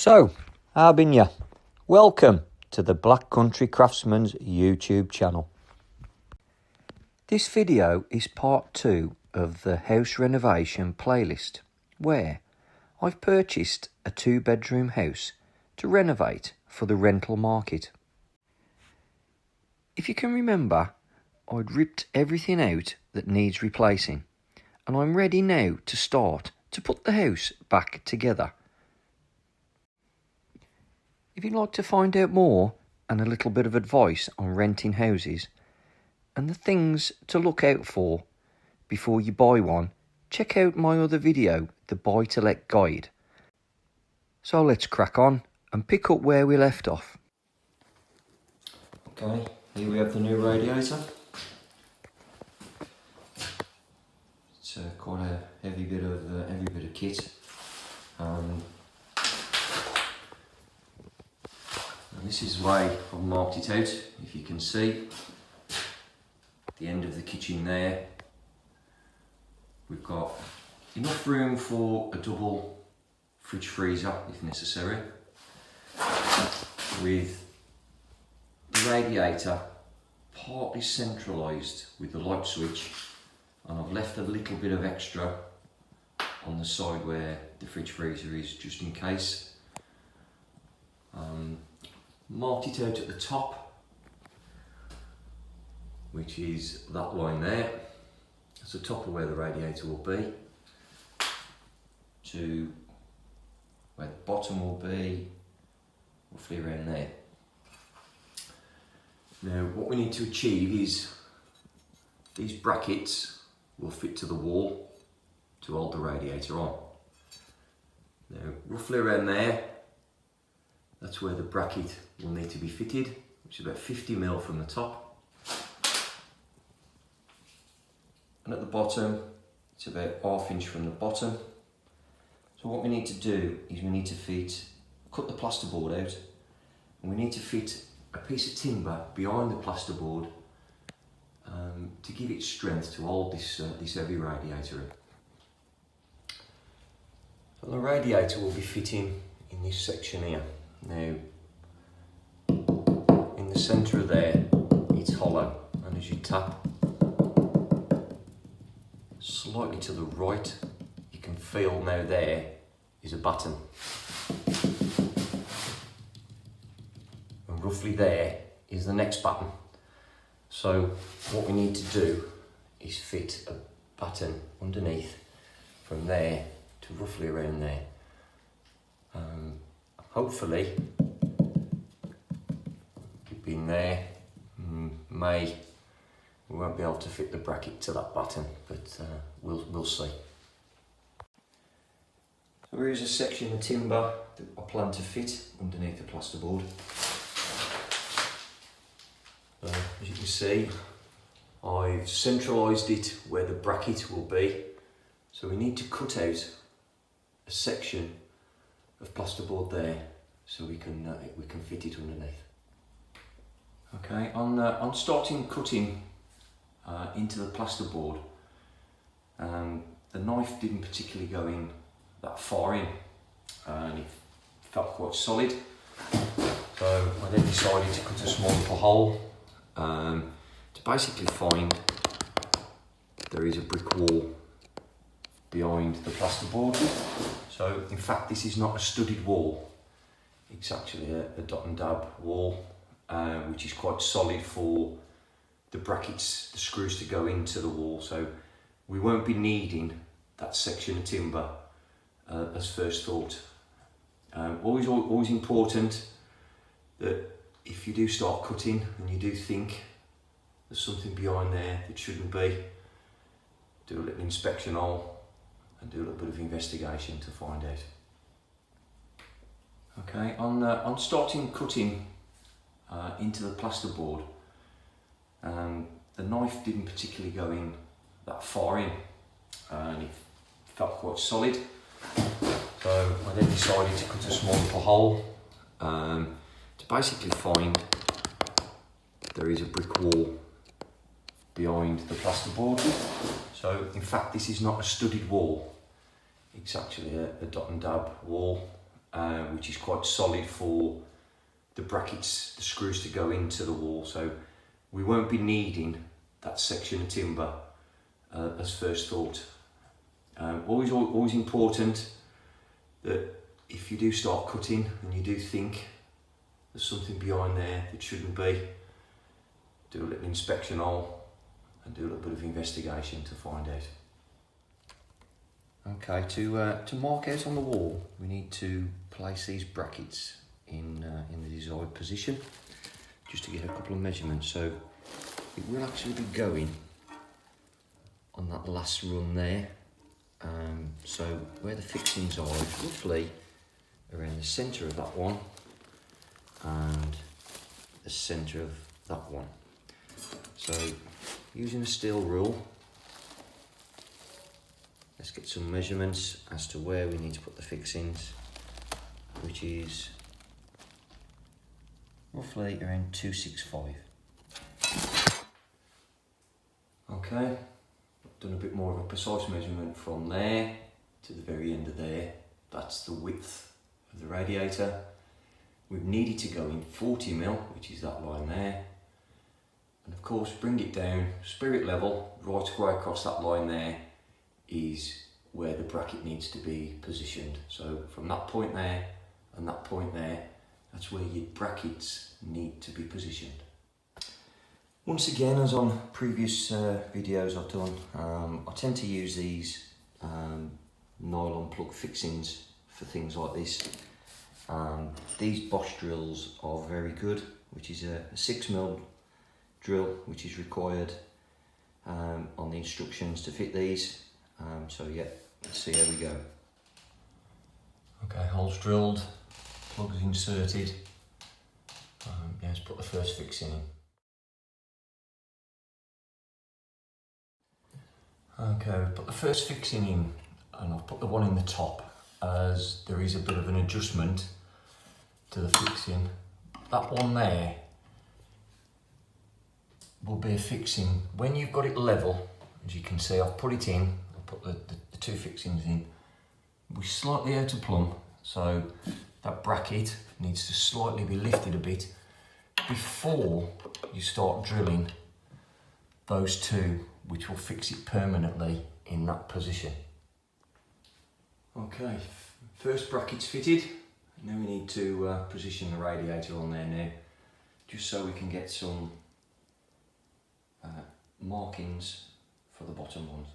So, how been ya? Welcome to the Black Country Craftsman's YouTube channel. This video is part 2 of the house renovation playlist, where I've purchased a 2-bedroom house to renovate for the rental market. If you can remember, I'd ripped everything out that needs replacing, and I'm ready now to start to put the house back together. If you'd like to find out more and a little bit of advice on renting houses and the things to look out for before you buy one, check out my other video, the Buy to Let Guide. So let's crack on and pick up where we left off. Okay, here we have the new radiator. It's quite a heavy bit of kit. And this is the way I've marked it out. If you can see, at the end of the kitchen there, we've got enough room for a double fridge freezer if necessary, with the radiator partly centralised with the light switch, and I've left a little bit of extra on the side where the fridge freezer is, just in case. Marked it out at the top, which is that line there. That's the top of where the radiator will be, to where the bottom will be, roughly around there. Now what we need to achieve is these brackets will fit to the wall to hold the radiator on. Now roughly around there, that's where the bracket will need to be fitted, which is about 50mm from the top. And at the bottom, it's about 1/2 inch from the bottom. So what we need to do is we need to cut the plasterboard out, and we need to fit a piece of timber behind the plasterboard to give it strength to hold this heavy radiator in. So the radiator will be fitting in this section here. Now, in the centre of there, it's hollow, and as you tap slightly to the right, you can feel now there is a button. And roughly there is the next button. So what we need to do is fit a button underneath from there to roughly around there. Hopefully, being there, we won't be able to fit the bracket to that button, but we'll see. So here's a section of timber that I plan to fit underneath the plasterboard. As you can see, I've centralised it where the bracket will be. So we need to cut out a section of plasterboard there, so we can fit it underneath. Okay, on starting cutting into the plasterboard, the knife didn't particularly go in that far in, and it felt quite solid. So I then decided to cut a small little hole to basically find there is a brick wall behind the plasterboard. So in fact, this is not a studded wall, it's actually a dot and dab wall, which is quite solid for the brackets, the screws to go into the wall. So we won't be needing that section of timber as first thought. Always important that if you do start cutting and you do think there's something behind there that shouldn't be, do a little inspection hole and do a little bit of investigation to find out. Okay, on starting cutting into the plasterboard, the knife didn't particularly go in that far in, and it felt quite solid. So I then decided to cut a small little hole to basically find there is a brick wall behind the plasterboard. So in fact, this is not a studded wall, it's actually a dot and dab wall, which is quite solid for the brackets, the screws to go into the wall. So we won't be needing that section of timber as first thought. Always important that if you do start cutting and you do think there's something behind there that shouldn't be, do a little inspection hole and do a little bit of investigation to find out. Okay, to mark out on the wall, we need to place these brackets in the desired position, just to get a couple of measurements. So it will actually be going on that last run there. So where the fixings are is roughly around the centre of that one and the centre of that one. So using a steel rule, let's get some measurements as to where we need to put the fixings, which is roughly around 265. Okay, I've done a bit more of a precise measurement from there to the very end of there. That's the width of the radiator. We've needed to go in 40mm, which is that line there. And of course, bring it down, spirit level, right square across that line there is where the bracket needs to be positioned. So from that point there and that point there, that's where your brackets need to be positioned. Once again, as on previous videos I've done, I tend to use these nylon plug fixings for things like this. These Bosch drills are very good, which is a 6mm drill, which is required on the instructions to fit these. So yeah, let's see how we go. Okay, holes drilled, plugs inserted. Yeah, let's put the first fixing in. Okay, we've put the first fixing in, and I've put the one in the top as there is a bit of an adjustment to the fixing. That one there will be a fixing when you've got it level. As you can see, I've put it in, I've put the two fixings in. We're slightly out of plumb, so that bracket needs to slightly be lifted a bit before you start drilling those two, which will fix it permanently in that position. Okay, first bracket's fitted. Now we need to position the radiator on there now, just so we can get some markings for the bottom ones.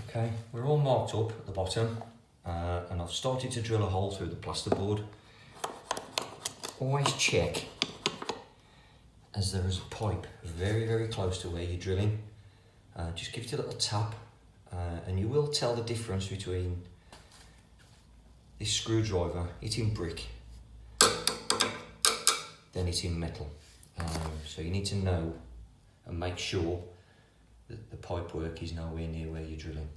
Okay, we're all marked up at the bottom, and I've started to drill a hole through the plasterboard. Always check, as there is a pipe very close to where you're drilling. Just give it a little tap, and you will tell the difference between this screwdriver hitting brick then hitting metal. So you need to know and make sure that the pipe work is nowhere near where you're drilling.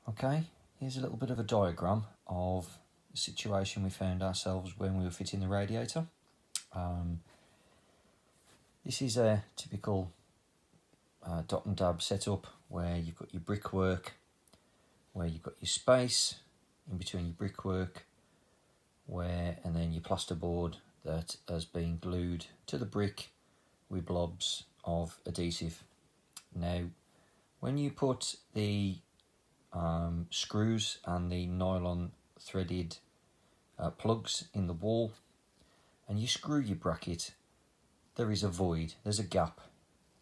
Okay, here's a little bit of a diagram of the situation we found ourselves when we were fitting the radiator. This is a typical dot and dab setup where you've got your brickwork, where you've got your space in between your brickwork, and then your plasterboard that has been glued to the brick with blobs of adhesive. Now, when you put the screws and the nylon threaded plugs in the wall and you screw your bracket, there is a void, there's a gap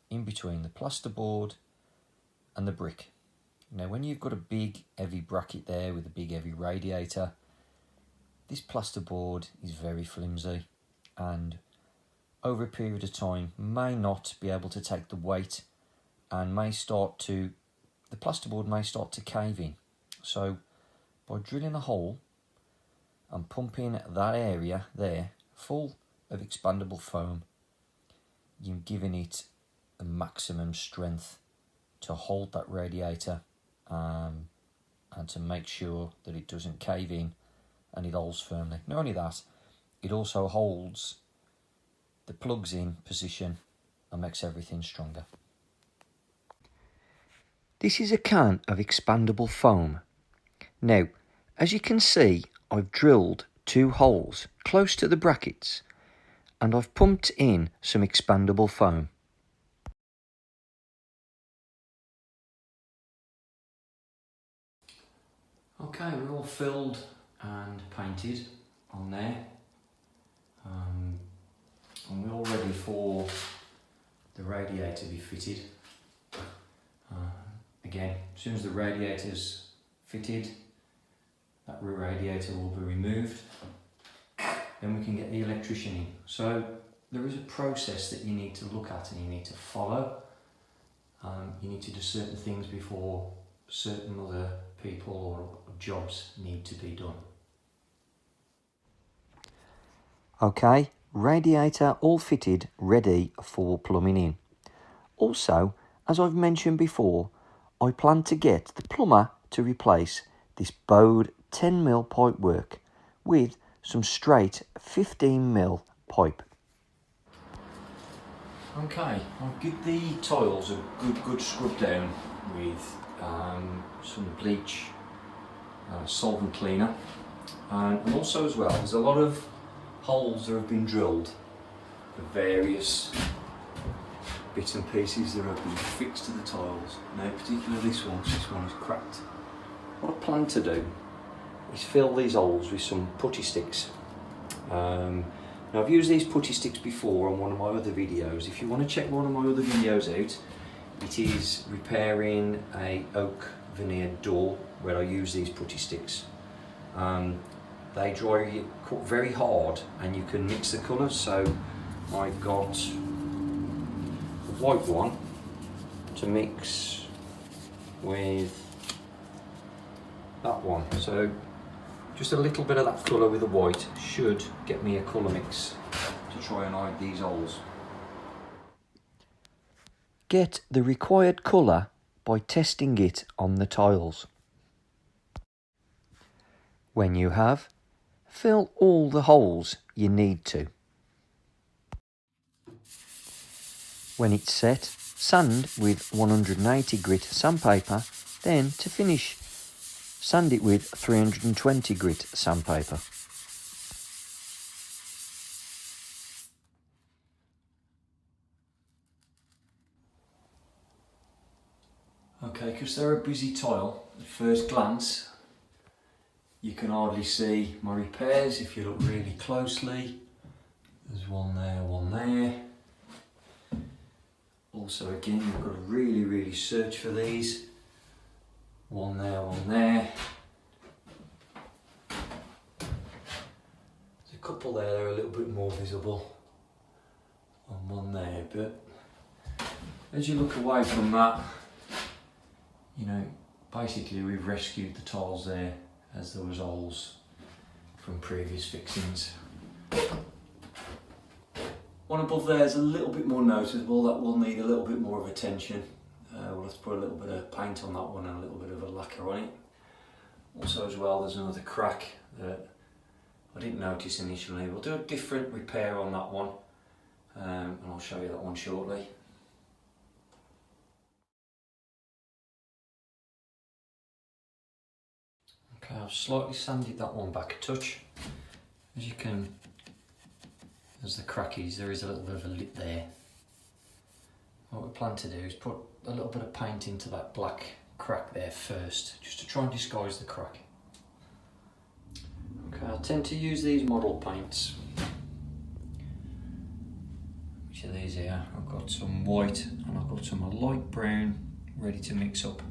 in between the plasterboard and the brick. Now, when you've got a big heavy bracket there with a big heavy radiator, this plasterboard is very flimsy and over a period of time may not be able to take the weight and the plasterboard may start to cave in. So by drilling a hole and pumping that area there full of expandable foam, you're giving it a maximum strength to hold that radiator and to make sure that it doesn't cave in and it holds firmly. Not only that, it also holds the plugs in position and makes everything stronger. This is a can of expandable foam. Now, as you can see, I've drilled 2 holes close to the brackets and I've pumped in some expandable foam. Okay, we're all filled and painted on there. And we're all ready for the radiator to be fitted. Again, as soon as the radiator's fitted, that radiator will be removed. Then we can get the electrician in. So there is a process that you need to look at and you need to follow. You need to do certain things before certain other people or jobs need to be done. Okay, radiator all fitted, ready for plumbing in. Also, as I've mentioned before, I plan to get the plumber to replace this bowed 10mm pipework with some straight 15mm pipe. Okay, I'll give the tiles a good scrub down with some bleach, solvent cleaner, and also as well, there's a lot of holes that have been drilled for various bits and pieces that have been fixed to the tiles. Now, particularly this one is cracked. What I plan to do is fill these holes with some putty sticks. Now, I've used these putty sticks before on one of my other videos. If you want to check one of my other videos out, it is repairing a oak veneered door where I use these putty sticks. They dry very hard and you can mix the colours, so I've got the white one to mix with that one. So just a little bit of that colour with the white should get me a colour mix to try and hide these holes. Get the required colour by testing it on the tiles. When you have, fill all the holes you need to. When it's set, sand with 180 grit sandpaper, then to finish, sand it with 320 grit sandpaper. Okay, because they're a busy tile, at first glance you can hardly see my repairs. If you look really closely, there's one there, one there. Also, again, you've got to really search for these. One there, one there. There's a couple there that are a little bit more visible, and one there, but as you look away from that, you know, basically we've rescued the tiles there as there was holes from previous fixings. One above there is a little bit more noticeable. That will need a little bit more of attention. We'll have to put a little bit of paint on that one and a little bit of a lacquer on it. Also as well, there's another crack that I didn't notice initially. We'll do a different repair on that one, and I'll show you that one shortly. Okay, I've slightly sanded that one back a touch. As you can, as the crack is, there is a little bit of a lip there. What we plan to do is put a little bit of paint into that black crack there first, just to try and disguise the crack. Okay, I tend to use these model paints, which are these here. I've got some white and I've got some light brown ready to mix up.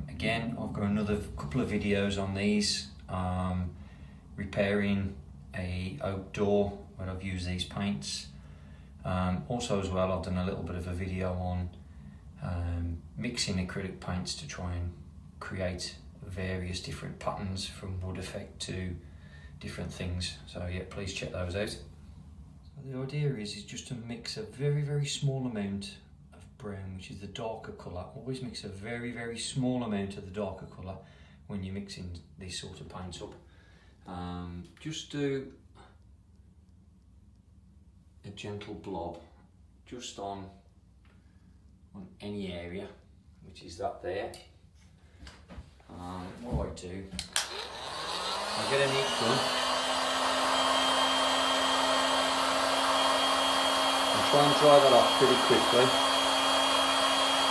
Again, I've got another couple of videos on these, repairing a oak door where I've used these paints. Also as well, I've done a little bit of a video on mixing acrylic paints to try and create various different patterns from wood effect to different things. So yeah, please check those out. So the idea is just to mix a very small amount of brown, which is the darker colour. Always mix a very small amount of the darker colour when you're mixing these sort of paints up. Just do a gentle blob just on any area, which is that there. What I do, I get a neat gun and try and dry that off pretty quickly.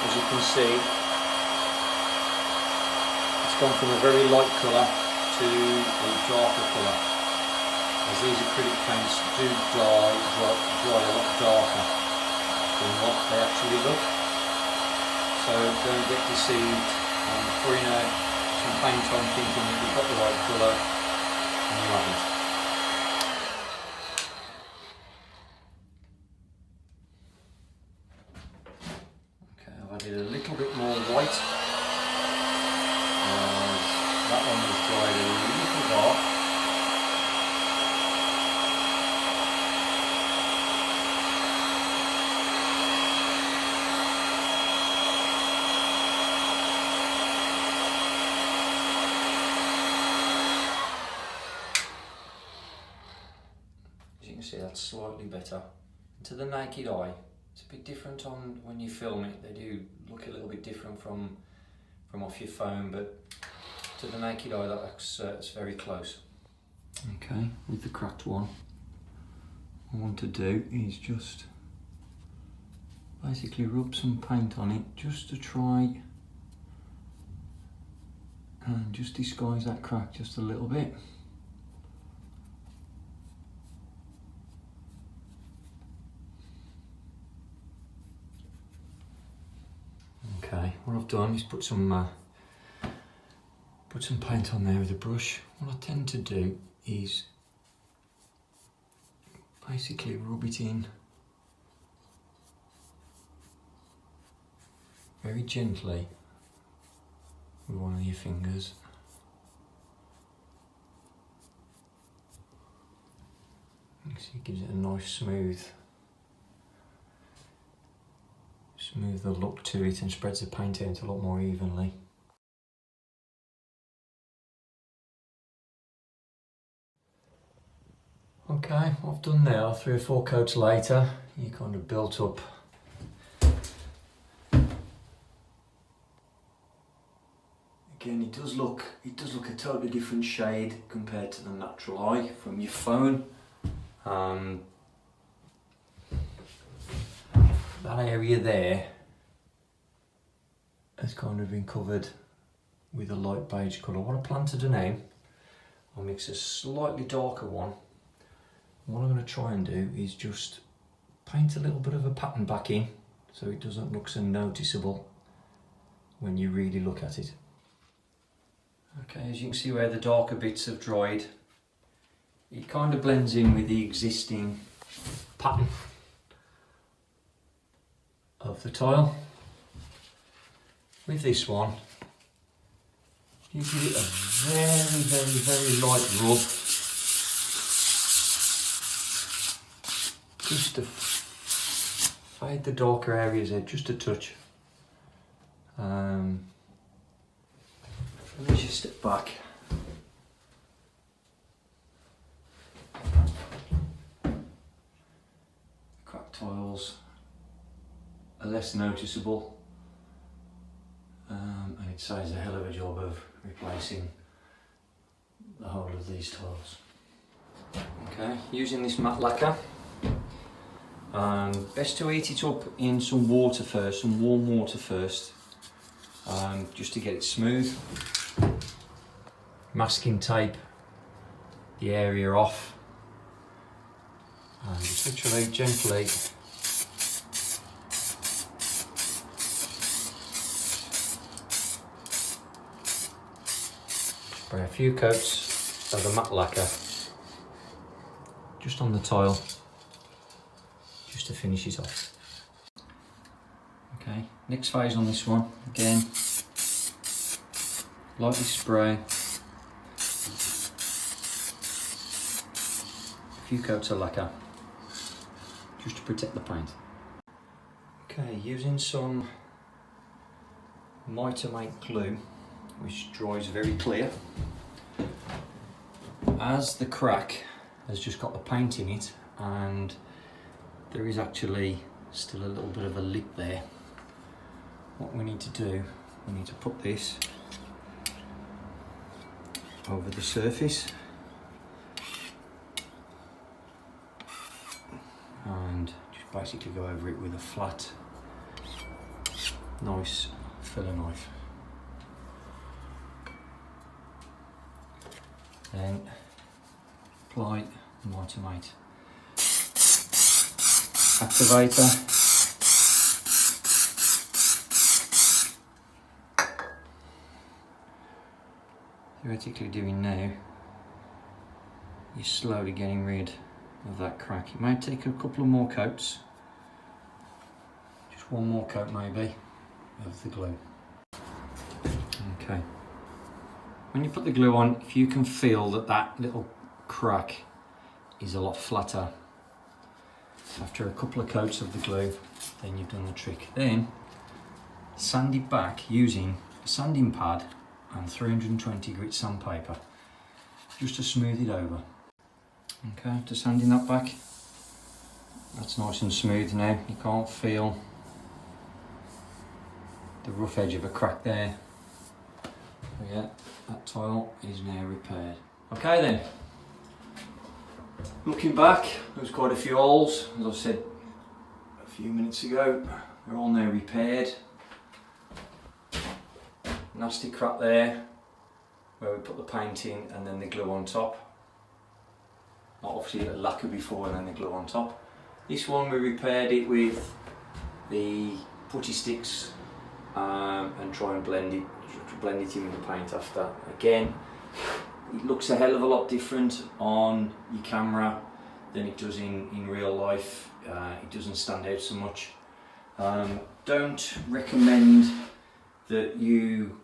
As you can see, it's gone from a very light colour to a darker colour, as these acrylic paints do dry a lot darker than what they actually look. So don't get deceived and pouring some paint on thinking that you've got the right colour and you haven't. Okay, I've added a little bit more white. That one was dried a little dark. As you can see, that's slightly better. To the naked eye, it's a bit different on when you film it. They do look a little bit different from off your phone, but to the naked eye, that looks it's very close. Okay, with the cracked one, what I want to do is just basically rub some paint on it just to try and just disguise that crack just a little bit. Okay, what I've done is put some paint on there with a brush. What I tend to do is basically rub it in very gently with one of your fingers. So it gives it a nice smooth the look to it and spreads the paint out a lot more evenly. Okay, what I've done now, 3 or 4 coats later, you kind of built up again. It does look a totally different shade compared to the natural eye from your phone. That area there has kind of been covered with a light beige colour. What I plan to do now, I'll mix a slightly darker one. What I'm going to try and do is just paint a little bit of a pattern back in so it doesn't look so noticeable when you really look at it. Okay, as you can see where the darker bits have dried, it kind of blends in with the existing pattern of the tile. With this one, you give it a very light rub, just to fade the darker areas out, just a touch. And then just step back. Cracked tiles are less noticeable, and it saves a hell of a job of replacing the whole of these tiles. Okay, using this matte lacquer, best to heat it up in some water first, some warm water first, just to get it smooth. Masking tape the area off, and just literally gently spray a few coats of the matte lacquer just on the tile, just to finish it off. Okay, next phase on this one, again, lightly spray a few coats of lacquer just to protect the paint. Okay, using some Mitre-Mate glue, which dries very clear. As the crack has just got the paint in it, and there is actually still a little bit of a lip there, what we need to do, we need to put this over the surface and just basically go over it with a flat, nice filler knife. Then apply Multimate activator. Theoretically doing now, you're slowly getting rid of that crack. It may take a couple of more coats, just one more coat maybe, of the glue. Okay. When you put the glue on, if you can feel that that little crack is a lot flatter after a couple of coats of the glue, then you've done the trick. Then sand it back using a sanding pad and 320 grit sandpaper just to smooth it over. Okay, after sanding that back, that's nice and smooth now. You can't feel the rough edge of a crack there. So yeah, that tile is now repaired. Okay then, looking back, there's quite a few holes, as I said a few minutes ago. They're all now repaired. Nasty crack there where we put the paint in and then the glue on top. Obviously a lacquer before and then the glue on top. This one we repaired it with the putty sticks and try and blend it in with the paint after. Again, it looks a hell of a lot different on your camera than it does in real life. It doesn't stand out so much. Don't recommend that you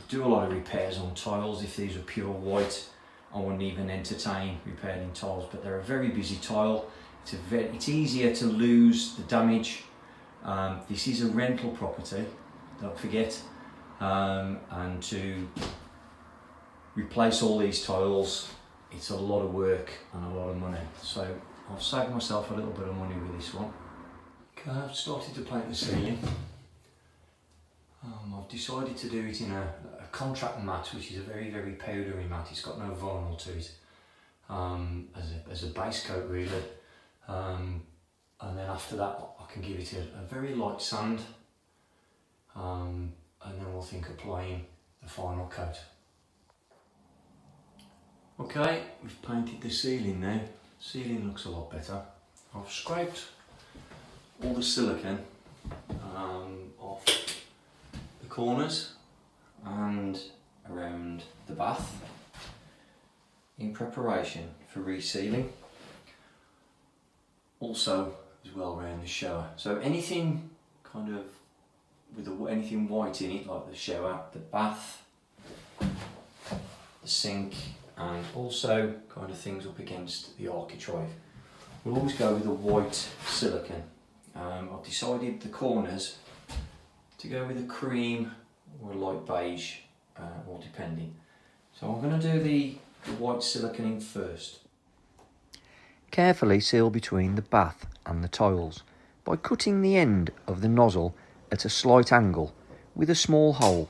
do a lot of repairs on tiles. If these are pure white, I wouldn't even entertain repairing tiles, but they're a very busy tile. It's easier to lose the damage. This is a rental property, don't forget, and to replace all these tiles, it's a lot of work and a lot of money. So I've saved myself a little bit of money with this one. Okay, I've started to paint the ceiling. I've decided to do it in a contract matte, which is a very, very powdery matte. It's got no vinyl to it, as a base coat really. And then after that I can give it a very light sand, and then we'll think applying the final coat. Okay, we've painted the ceiling now. The ceiling looks a lot better. I've scraped all the silicone off the corners and around the bath in preparation for resealing. Also as well around the shower. So anything kind of with anything white in it, like the shower, the bath, the sink, and also kind of things up against the architrave, we'll always go with a white silicone. I've decided the corners to go with a cream or a light beige, all depending. So I'm going to do the white silicone in first. Carefully seal between the bath and the tiles by cutting the end of the nozzle at a slight angle with a small hole.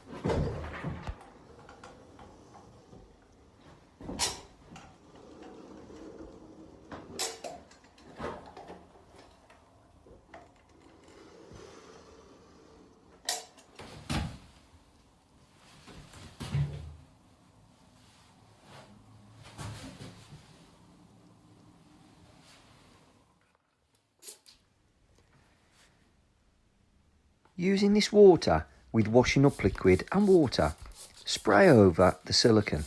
Using this water with washing up liquid and water, spray over the silicone.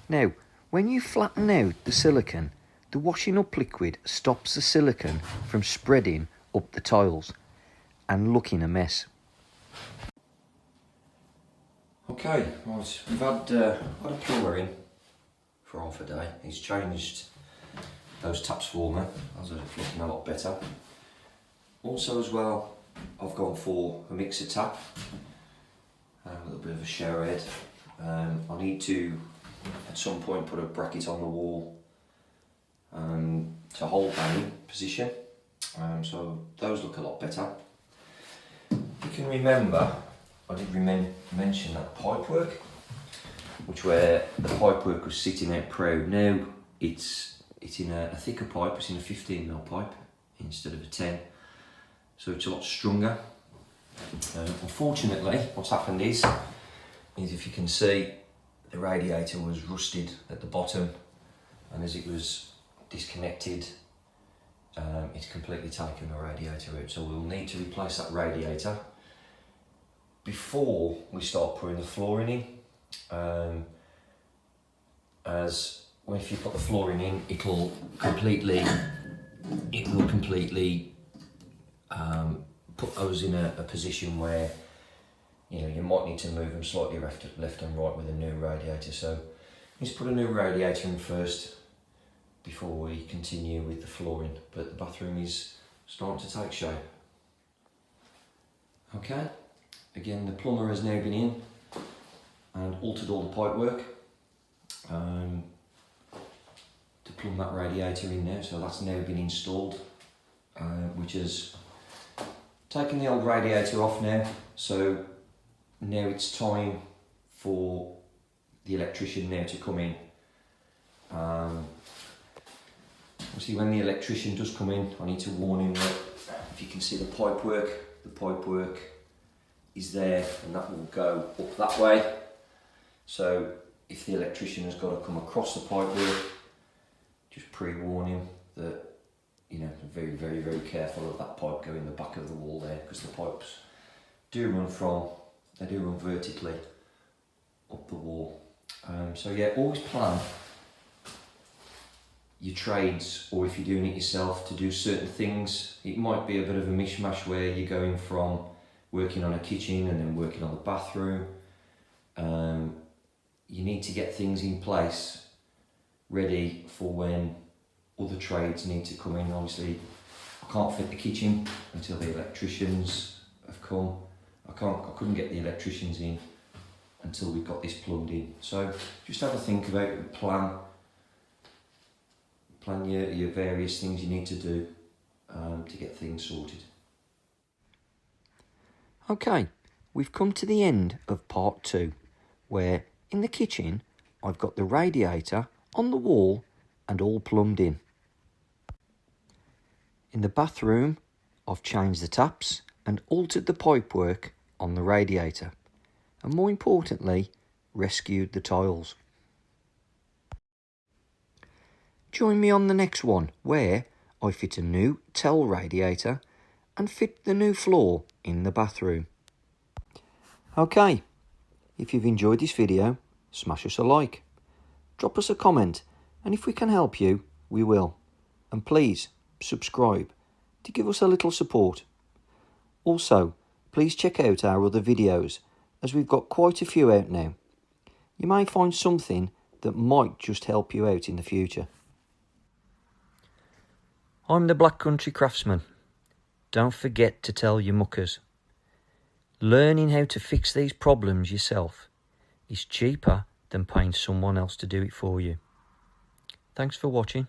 Now, when you flatten out the silicone, the washing up liquid stops the silicone from spreading up the tiles and looking a mess. Okay, right, we've had a plumber in for half a day. He's changed those taps for me, as they're looking a lot better. Also as well, I've gone for a mixer tap, a little bit of a shower head, I need to at some point put a bracket on the wall to hold that in position, so those look a lot better. You can remember, I did mention that pipework, which where the pipework was sitting out proud. Now it's in a thicker pipe, it's in a 15mm pipe instead of a 10, so it's a lot stronger. Unfortunately, what's happened is if you can see, the radiator was rusted at the bottom, and as it was disconnected, it's completely taken the radiator out, so we'll need to replace that radiator before we start putting the flooring in. As if you put the flooring in, it will completely put those in a position where you might need to move them slightly left and right with a new radiator. So let's put a new radiator in first before we continue with the flooring. But the bathroom is starting to take shape. Okay, again, the plumber has now been in and altered all the pipework to plumb that radiator in now, so that's now been installed, which has taken the old radiator off now. So now it's time for the electrician now to come in. Obviously when the electrician does come in, I need to warn him that if you can see the pipework is there, and that will go up that way. So if the electrician has got to come across the pipework, just pre-warn him that very, very, very careful of that pipe going the back of the wall there, because the pipes do run vertically up the wall. So yeah, always plan your trades, or if you're doing it yourself, to do certain things. It might be a bit of a mishmash where you're going from working on a kitchen and then working on the bathroom. You need to get things in place ready for when other trades need to come in. Obviously, I can't fit the kitchen until the electricians have come. I couldn't get the electricians in until we got this plumbed in. So just have a think about it, plan your various things you need to do to get things sorted. Okay, we've come to the end of part 2, where in the kitchen I've got the radiator on the wall and all plumbed in. In the bathroom, I've changed the taps and altered the pipework on the radiator, and more importantly, rescued the tiles. Join me on the next one, where I fit a new towel radiator and fit the new floor in the bathroom. Okay, if you've enjoyed this video, smash us a like, drop us a comment, and if we can help you, we will. And please subscribe to give us a little support. Also, please check out our other videos, as we've got quite a few out now. You may find something that might just help you out in the future. I'm the Black Country Craftsman. Don't forget to tell your muckers. Learning how to fix these problems yourself is cheaper than paying someone else to do it for you. Thanks for watching.